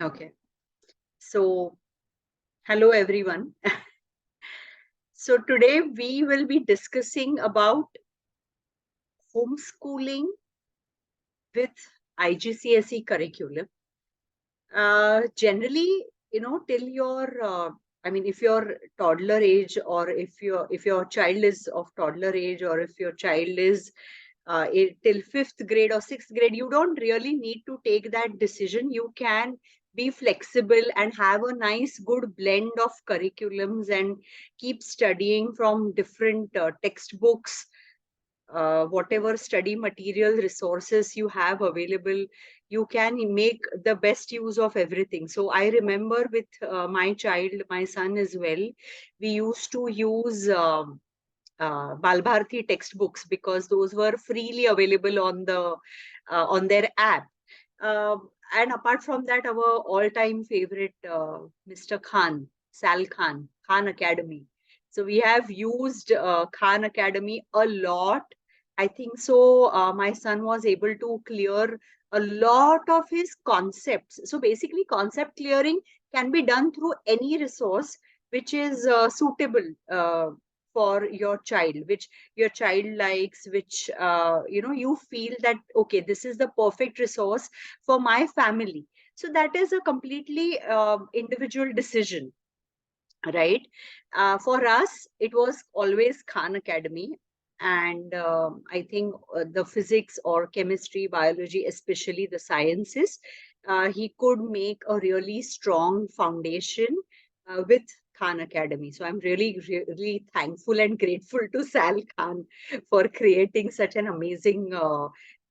Okay. So, hello everyone. So today we will be discussing about homeschooling with IGCSE curriculum. Generally, till if you're toddler age, or if your child is of toddler age, or if your child is till fifth grade or sixth grade, you don't really need to take that decision. You can be flexible and have a nice, good blend of curriculums and keep studying from different textbooks, whatever study material resources you have available. You can make the best use of everything. So I remember with my child, my son as well, we used to use Balbharti textbooks because those were freely available on their app. And apart from that, our all-time favorite, Mr. Khan, Sal Khan, Khan Academy. So we have used Khan Academy a lot. I think so. My son was able to clear a lot of his concepts. So basically, concept clearing can be done through any resource which is suitable for your child, which your child likes, which you feel that okay, this is the perfect resource for my family. So that is a completely individual decision, right? For us, it was always Khan Academy. And I think the physics or chemistry, biology, especially the sciences, he could make a really strong foundation with Khan Academy. So I'm really thankful and grateful to Sal Khan for creating such an amazing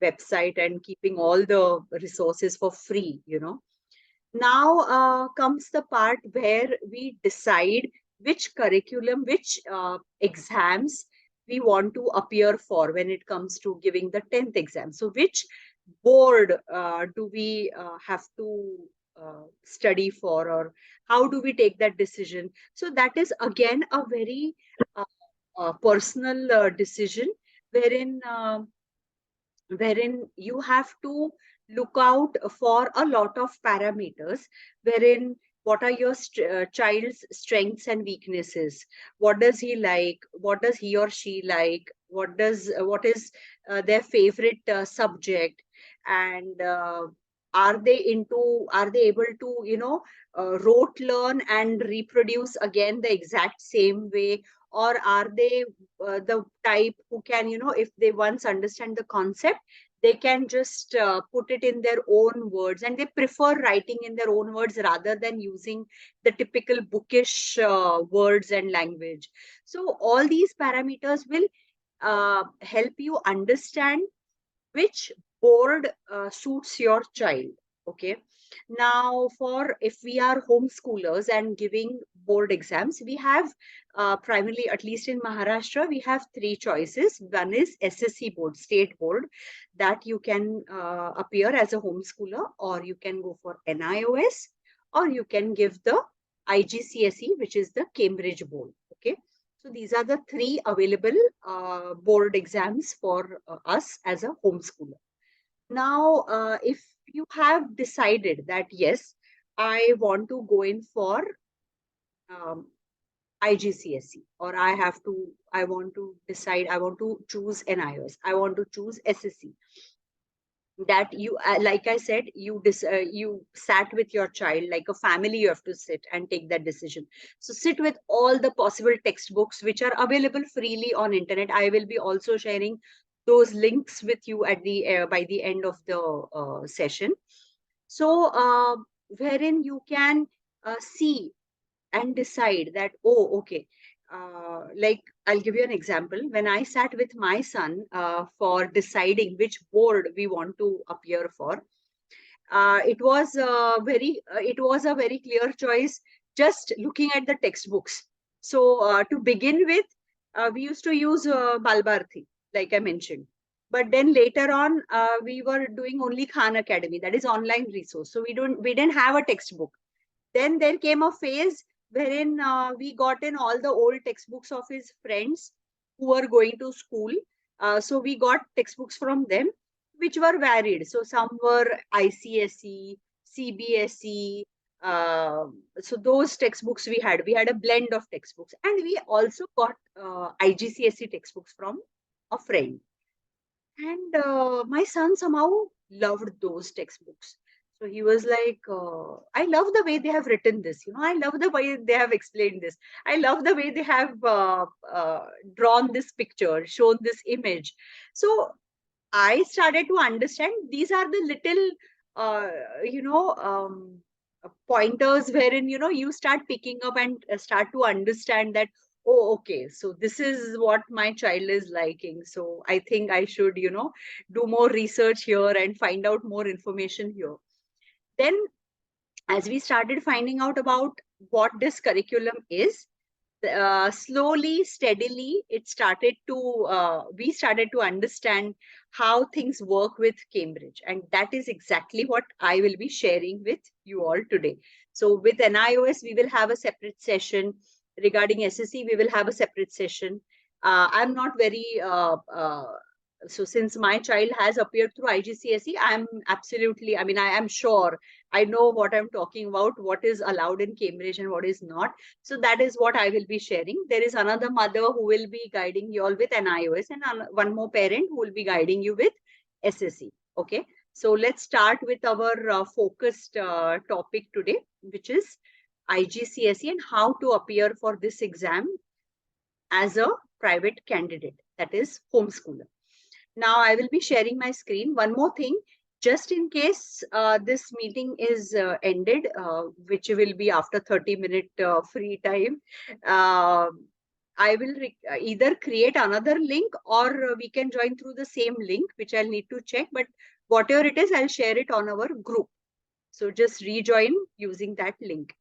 website and keeping all the resources for free. Now comes the part where we decide which curriculum, which exams we want to appear for when it comes to giving the 10th exam. So which board do we have to study for, or how do we take that decision? So that is again a very uh, personal decision, wherein you have to look out for a lot of parameters, wherein what are your child's strengths and weaknesses, what does he like, what does he or she like, what is their favorite subject, and are they able to rote learn and reproduce again the exact same way, or are they the type who can, if they once understand the concept, they can just put it in their own words, and they prefer writing in their own words rather than using the typical bookish words and language. So all these parameters will help you understand which board suits your child. Okay. Now, for if we are homeschoolers and giving board exams, we have primarily, at least in Maharashtra, we have three choices. One is SSC board, state board, that you can appear as a homeschooler, or you can go for NIOS, or you can give the IGCSE, which is the Cambridge board. Okay. So these are the three available board exams for us as a homeschooler. Now, if you have decided that, yes, I want to go in for um, IGCSE, or I want to decide, I want to choose NIOS, I want to choose SSC, that you like I said, you sat with your child like a family. You have to sit and take that decision. So sit with all the possible textbooks which are available freely on internet. I will be also sharing those links with you at the by the end of the session. So wherein you can see and decide that, oh, okay, like I'll give you an example. When I sat with my son for deciding which board we want to appear for, it was a very clear choice, just looking at the textbooks. So to begin with, we used to use Balbharti, like I mentioned. But then later on, we were doing only Khan Academy, that is online resource. So we didn't have a textbook. Then there came a phase wherein we got in all the old textbooks of his friends who were going to school. So we got textbooks from them, which were varied. So some were ICSE, CBSE. So those textbooks we had a blend of textbooks, and we also got IGCSE textbooks from a friend. And my son somehow loved those textbooks. So he was like, I love the way they have written this. I love the way they have explained this. I love the way they have drawn this picture, shown this image. So I started to understand these are the little, uh, you know, pointers wherein, you start picking up and start to understand that, oh, okay, so this is what my child is liking. So I think I should, do more research here and find out more information here. Then, as we started finding out about what this curriculum is, slowly, steadily, we started to understand how things work with Cambridge. And that is exactly what I will be sharing with you all today. So with NIOS, we will have a separate session. Regarding SSC, we will have a separate session. I'm not very, so since my child has appeared through IGCSE, I am sure I know what I'm talking about, what is allowed in Cambridge and what is not. So that is what I will be sharing. There is another mother who will be guiding you all with NIOS, and one more parent who will be guiding you with SSC. Okay. So let's start with our focused topic today, which is IGCSE and how to appear for this exam as a private candidate, that is homeschooler. Now I will be sharing my screen. One more thing, just in case this meeting is ended, which will be after 30-minute free time, I will either create another link, or we can join through the same link, which I'll need to check. But whatever it is, I'll share it on our group. So just rejoin using that link.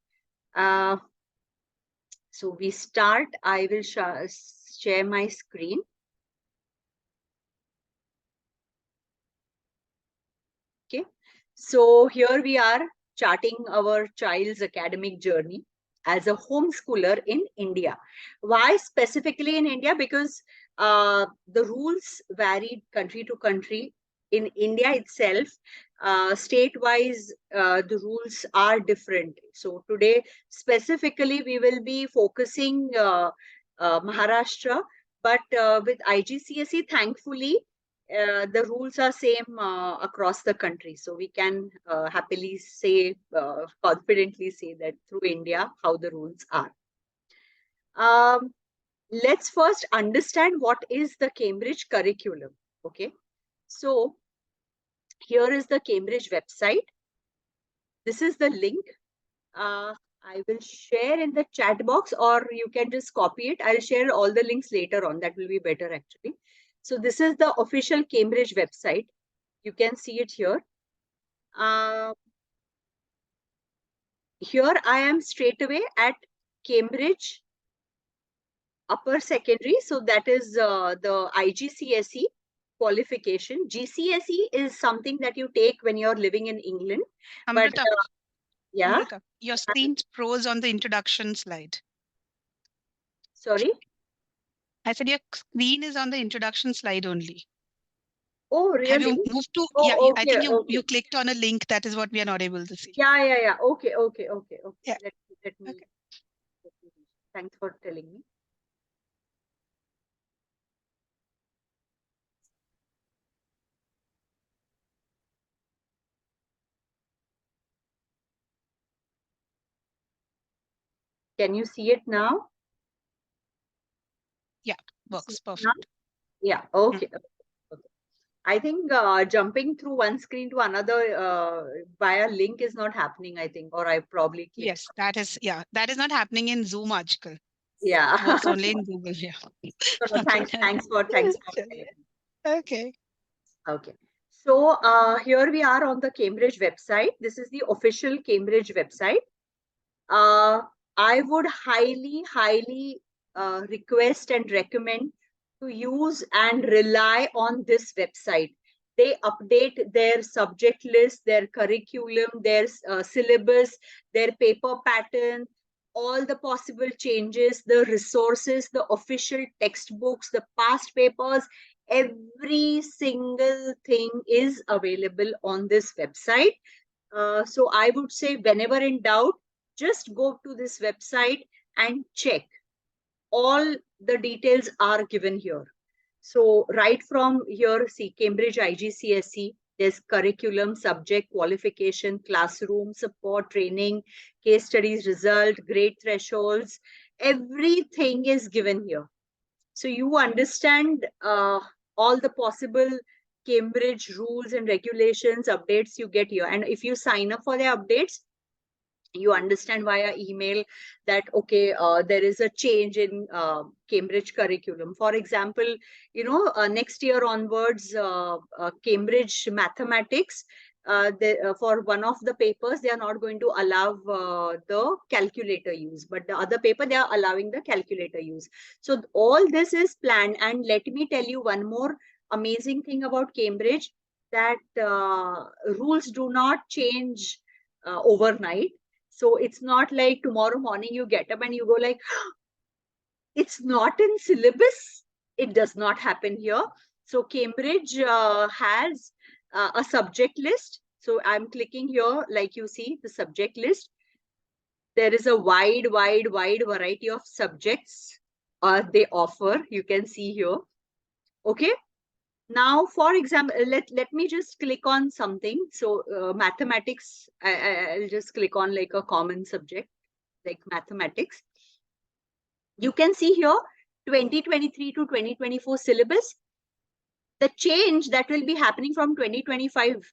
So we start. I will share my screen. Okay, so here we are charting our child's academic journey as a homeschooler in India. Why specifically in India? Because the rules varied country to country. In India itself, state-wise, the rules are different. So today, specifically, we will be focusing Maharashtra, but with IGCSE, thankfully, the rules are same across the country. So we can happily say, confidently say that through India, how the rules are. Let's first understand what is the Cambridge curriculum. Okay. So here is the Cambridge website. This is the link. I will share in the chat box, or you can just copy it. I'll share all the links later on. That will be better actually. So this is the official Cambridge website. You can see it here. Here I am straight away at Cambridge Upper Secondary. So that is the IGCSE qualification. GCSE is something that you take when you're living in England. Amrita, But yeah. Amrita, your screen froze on the introduction slide. Sorry? I said your screen is on the introduction slide only. Oh, Have you really? moved to? Oh, Yeah, I okay, think you okay. clicked on a link. That is what we are not able to see. Yeah. Okay. Yeah. Let me. Okay. Thanks for telling me. Can you see it now? Yeah, works perfect. Yeah. Okay. I think jumping through one screen to another via link is not happening, I think, or I probably clicked. Yes, that is not happening in Zoom article. Yeah. It works only in Google. Yeah. No, thanks for telling me. Okay. Okay. So here we are on the Cambridge website. This is the official Cambridge website. I would highly request and recommend to use and rely on this website. They update their subject list, their curriculum, their syllabus, their paper pattern, all the possible changes, the resources, the official textbooks, the past papers, every single thing is available on this website. So I would say, whenever in doubt, just go to this website and check. All the details are given here. So right from here, see Cambridge IGCSE, there's curriculum, subject, qualification, classroom, support, training, case studies, result, grade thresholds, everything is given here. So you understand all the possible Cambridge rules and regulations, updates you get here. And if you sign up for the updates, you understand via email that, okay, there is a change in Cambridge curriculum. For example, next year onwards, Cambridge mathematics, for one of the papers, they are not going to allow the calculator use, but the other paper, they are allowing the calculator use. So all this is planned. And let me tell you one more amazing thing about Cambridge, that rules do not change overnight. So it's not like tomorrow morning you get up and you go like, it's not in syllabus. It does not happen here. So Cambridge has a subject list. So I'm clicking here, like you see the subject list. There is a wide variety of subjects they offer. You can see here. Okay. Now, for example, let me just click on something. So mathematics, I'll just click on like a common subject, like mathematics. You can see here 2023 to 2024 syllabus. The change that will be happening from 2025,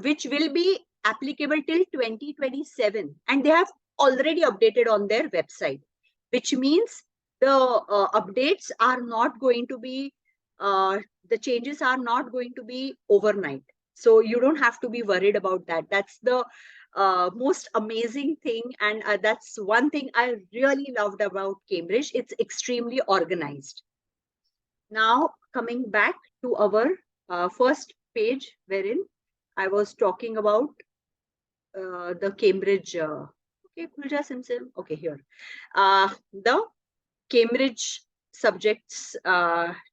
which will be applicable till 2027. And they have already updated on their website, which means the updates are not going to be, the changes are not going to be overnight. So you don't have to be worried about that. That's the most amazing thing. And that's one thing I really loved about Cambridge. It's extremely organized. Now, coming back to our first page, wherein I was talking about the Cambridge, okay, Pulja Simpson, okay, here. The Cambridge subjects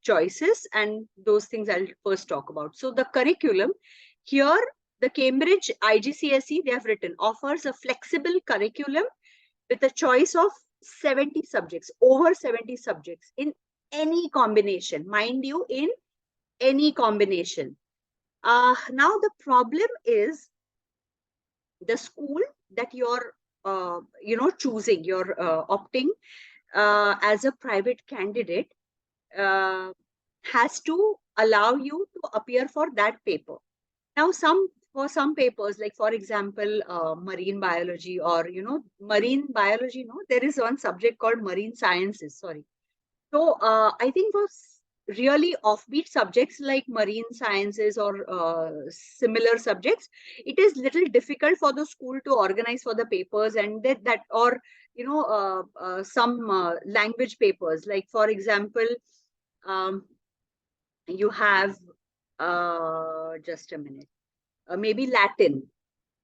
choices, and those things I'll first talk about. So the curriculum here, the Cambridge IGCSE, they have written, offers a flexible curriculum with a choice of 70 subjects, over 70 subjects in any combination, mind you, in any combination. Now the problem is the school that you're choosing, you're opting as a private candidate, has to allow you to appear for that paper. Now, for some papers, like for example, marine biology, or marine biology, there is one subject called marine sciences. Sorry. So I think for really offbeat subjects like marine sciences or similar subjects, it is little difficult for the school to organize for the papers, and that or some language papers, like for example, you have just a minute, maybe Latin,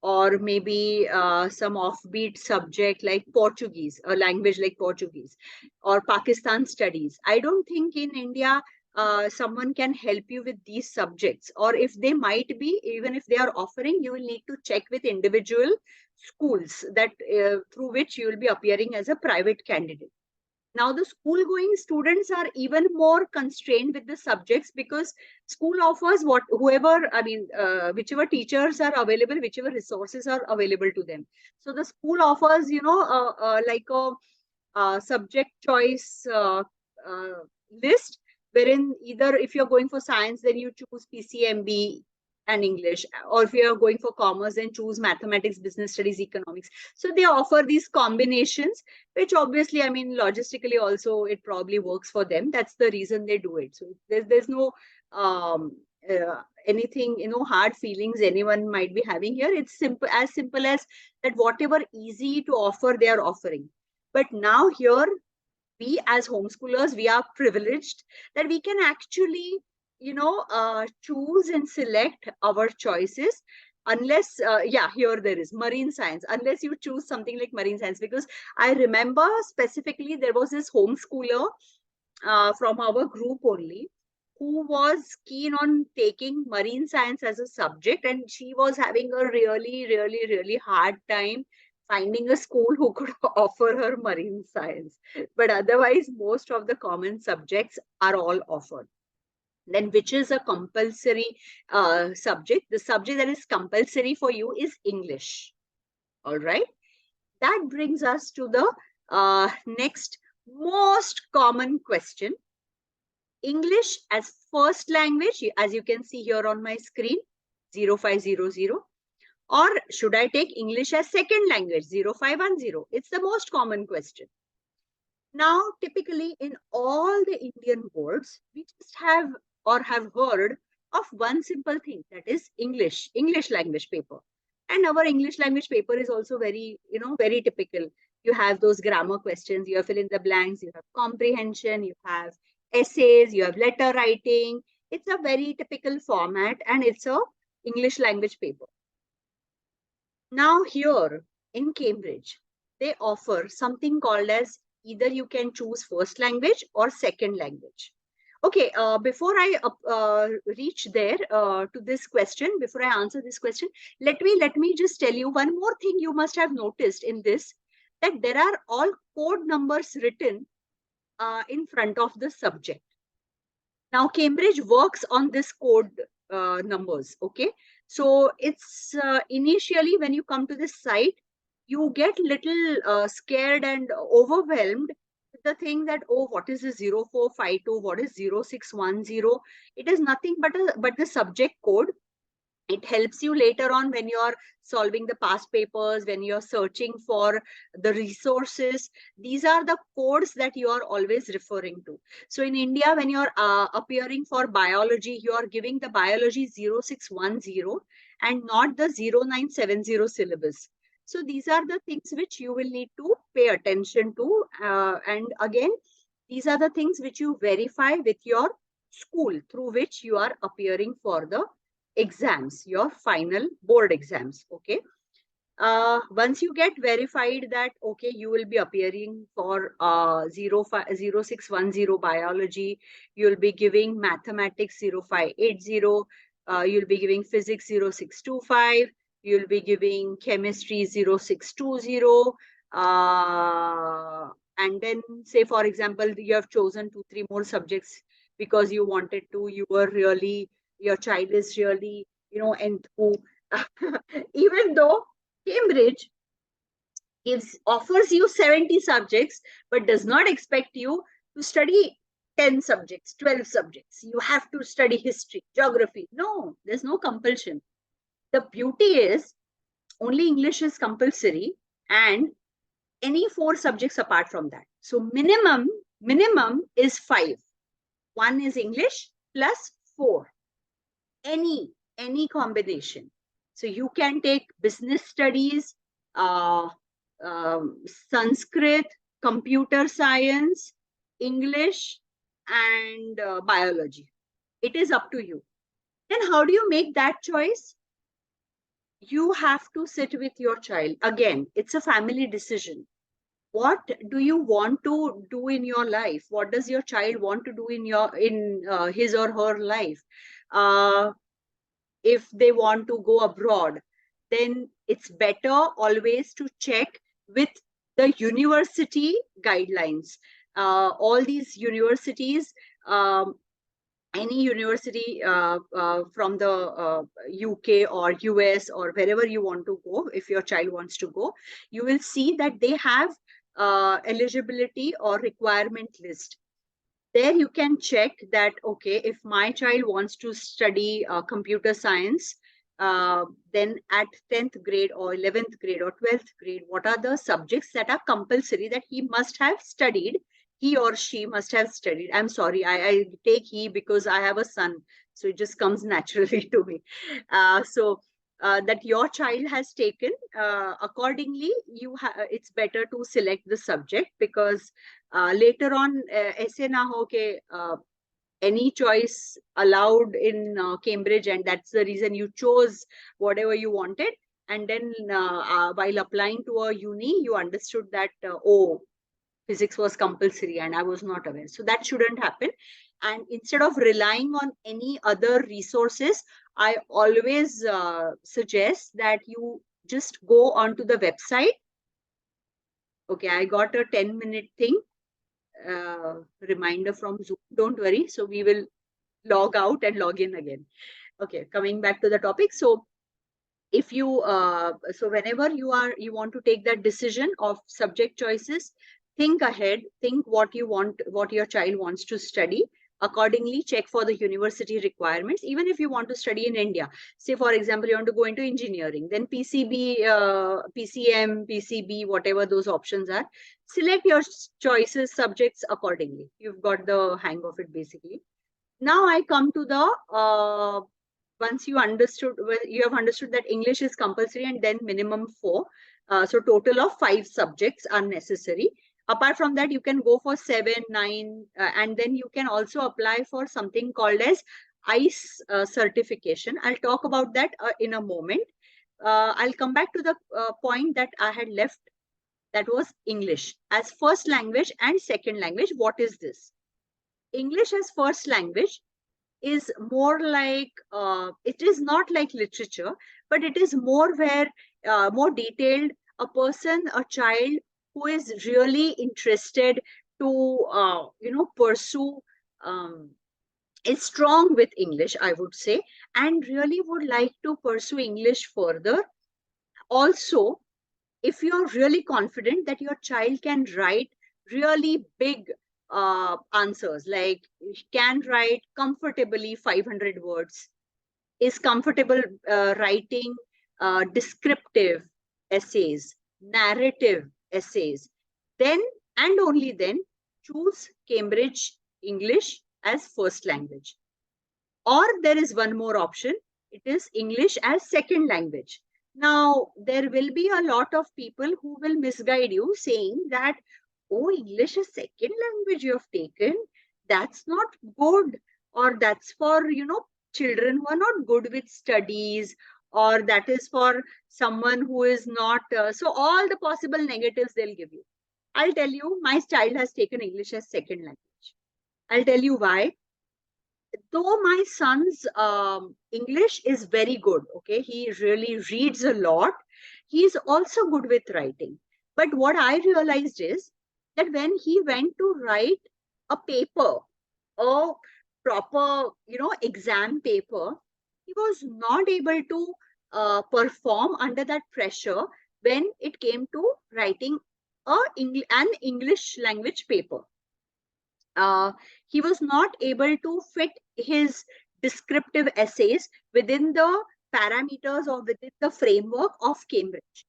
or maybe some offbeat subject like Portuguese, a language like Portuguese, or Pakistan studies. I don't think in India someone can help you with these subjects, or if they might be, even if they are offering, you will need to check with individual schools that through which you will be appearing as a private candidate. Now the school going students are even more constrained with the subjects, because school offers whichever teachers are available, whichever resources are available to them. So the school offers like a subject choice list, wherein either if you're going for science, then you choose PCMB and English, or if you're going for commerce, then choose mathematics, business studies, economics. So they offer these combinations, which obviously, I mean, logistically also it probably works for them. That's the reason they do it. So there's no anything, hard feelings anyone might be having here. It's simple as that whatever easy to offer, they are offering. But now here, we as homeschoolers, we are privileged that we can actually choose and select our choices, unless here there is marine science, unless you choose something like marine science. Because I remember specifically there was this homeschooler from our group only, who was keen on taking marine science as a subject, and she was having a really hard time finding a school who could offer her marine science. But otherwise, most of the common subjects are all offered. Then, which is a compulsory subject? The subject that is compulsory for you is English. All right. That brings us to the next most common question. English as first language, as you can see here on my screen, 0500. Or should I take English as second language, 0510? It's the most common question. Now, typically in all the Indian boards, we just have or have heard of one simple thing, that is English language paper. And our English language paper is also very, very typical. You have those grammar questions, you have fill in the blanks, you have comprehension, you have essays, you have letter writing. It's a very typical format and it's a English language paper. Now here in Cambridge, they offer something called as either you can choose first language or second language. Okay, before I reach there to this question, before I answer this question, let me just tell you one more thing you must have noticed in this, that there are all code numbers written in front of the subject. Now, Cambridge works on this code numbers, okay? So it's initially when you come to this site, you get little scared and overwhelmed with the thing that, oh, what is this 0452? What is 0610? It is nothing but the subject code. It helps you later on when you're solving the past papers, when you're searching for the resources. These are the codes that you are always referring to. So in India, when you're appearing for biology, you are giving the biology 0610 and not the 0970 syllabus. So these are the things which you will need to pay attention to. And again, these are the things which you verify with your school through which you are appearing for the exams, your final board exams. Okay. Once you get verified that, okay, you will be appearing for 0610 biology, you'll be giving mathematics 0580, you'll be giving physics 0625, you'll be giving chemistry 0620, and then say, for example, you have chosen 2-3 more subjects because you wanted to, your child is really, into, even though Cambridge offers you 70 subjects, but does not expect you to study 10 subjects, 12 subjects. You have to study history, geography. No, there's no compulsion. The beauty is only English is compulsory and any 4 subjects apart from that. So minimum is 5. 1 is English plus 4. Any combination. So you can take business studies, Sanskrit, computer science, English, and biology. It is up to you. Then how do you make that choice? You have to sit with your child. Again, it's a family decision. What do you want to do in your life? What does your child want to do in his or her life? If they want to go abroad, then it's better always to check with the university guidelines. All these universities, any university from the UK or US or wherever you want to go, if your child wants to go, you will see that they have eligibility or requirement list. There you can check that, okay, if my child wants to study computer science, then at 10th grade or 11th grade or 12th grade, what are the subjects that are compulsory that he must have studied, he or she must have studied. I'm sorry, I take he because I have a son, so it just comes naturally to me. That your child has taken, accordingly, it's better to select the subject, because later on, ऐसे ना हो कि any choice allowed in Cambridge, and that's the reason you chose whatever you wanted. And then while applying to a uni, you understood that, oh, physics was compulsory and I was not aware. So that shouldn't happen. And instead of relying on any other resources, I always suggest that you just go onto the website. Okay, I got a 10-minute thing, reminder from Zoom. Don't worry. So we will log out and log in again. Okay, coming back to the topic. So if you so whenever you want to take that decision of subject choices, think ahead, think what you want, what your child wants to study. Accordingly, check for the university requirements. Even if you want to study in India, say for example you want to go into engineering, then PCB, PCM, PCB, whatever those options are, select your choices subjects accordingly. You've got the hang of it basically. Now I come to the once you understood, you have understood that English is compulsory and then minimum 4. So total of 5 subjects are necessary. Apart from that, you can go for 7, 9, and then you can also apply for something called as ICE certification. I'll talk about that in a moment. I'll come back to the point that I had left. That was English as first language and second language. What is this? English as first language is more like, it is not like literature, but it is more where, more detailed. A person, a child who is really interested to, pursue, is strong with English, I would say, and really would like to pursue English further. Also, if you're really confident that your child can write really big answers, like can write comfortably 500 words, is comfortable writing descriptive essays, narrative essays, then and only then choose Cambridge English as first language. Or there is one more option, it is English as second language. Now, there will be a lot of people who will misguide you saying that, oh, English is second language you have taken. That's not good. Or that's for, children who are not good with studies. Or that is for someone who is not. So all the possible negatives they'll give you. I'll tell you, my child has taken English as second language. I'll tell you why. Though my son's English is very good, okay, he really reads a lot. He's also good with writing. But what I realized is that when he went to write a paper, a proper, exam paper, he was not able to perform under that pressure when it came to writing an English language paper. He was not able to fit his descriptive essays within the parameters or within the framework of Cambridge.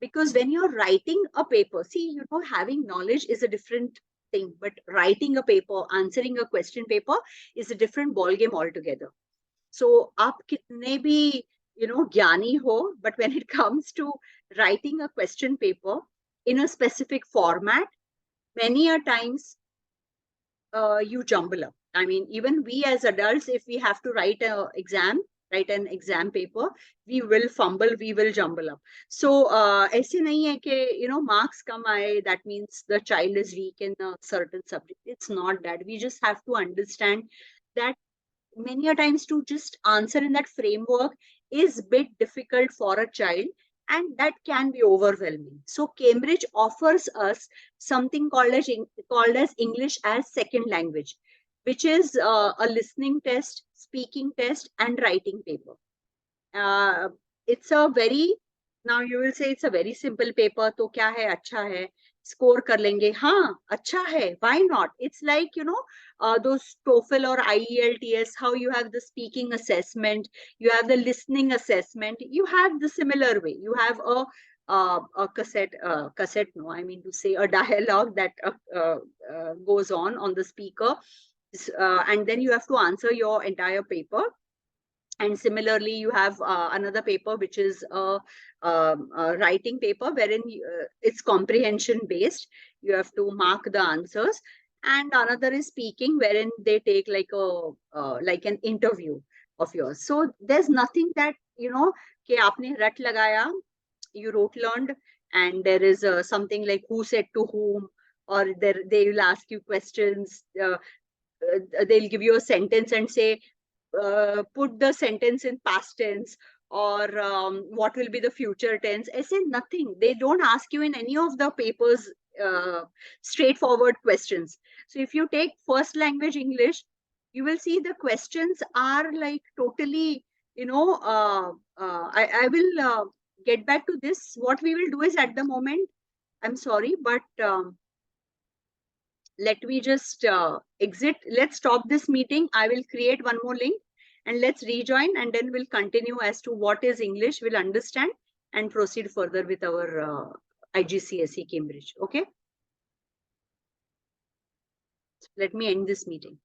Because when you're writing a paper, see, having knowledge is a different thing, but writing a paper, answering a question paper is a different ballgame altogether. So, aap kitne bhi, gyani ho, but when it comes to writing a question paper in a specific format, many a times you jumble up. I mean, even we as adults, if we have to write an exam paper, we will fumble, we will jumble up. So, aise nahi hai ke, marks come aaye, that means the child is weak in a certain subject. It's not that. We just have to understand that many a times to just answer in that framework is a bit difficult for a child, and that can be overwhelming. So Cambridge offers us something called as English as second language, which is a listening test, speaking test, and writing paper. It's a very, now you will say it's a very simple paper, तो क्या है, अच्छा है, score कर लेंगे, हाँ, अच्छा है, why not? It's like, those TOEFL or IELTS, how you have the speaking assessment, you have the listening assessment, you have the similar way. You have a cassette, no, I mean to say a dialogue that goes on the speaker, and then you have to answer your entire paper. And similarly, you have another paper, which is a writing paper, wherein it's comprehension based. You have to mark the answers. And another is speaking, wherein they take like an interview of yours. So there's nothing that, कि आपने रट लगाया, you wrote learned, and there is something like who said to whom, or they will ask you questions. they'll give you a sentence and say, put the sentence in past tense, or what will be the future tense. I say nothing. They don't ask you in any of the papers straightforward questions. So if you take first language English, you will see the questions are like totally, I will get back to this. What we will do is, at the moment, I'm sorry, but let me just exit. Let's stop this meeting. I will create one more link and let's rejoin, and then we'll continue as to what is English, we'll understand and proceed further with our IGCSE Cambridge. Okay. Let me end this meeting.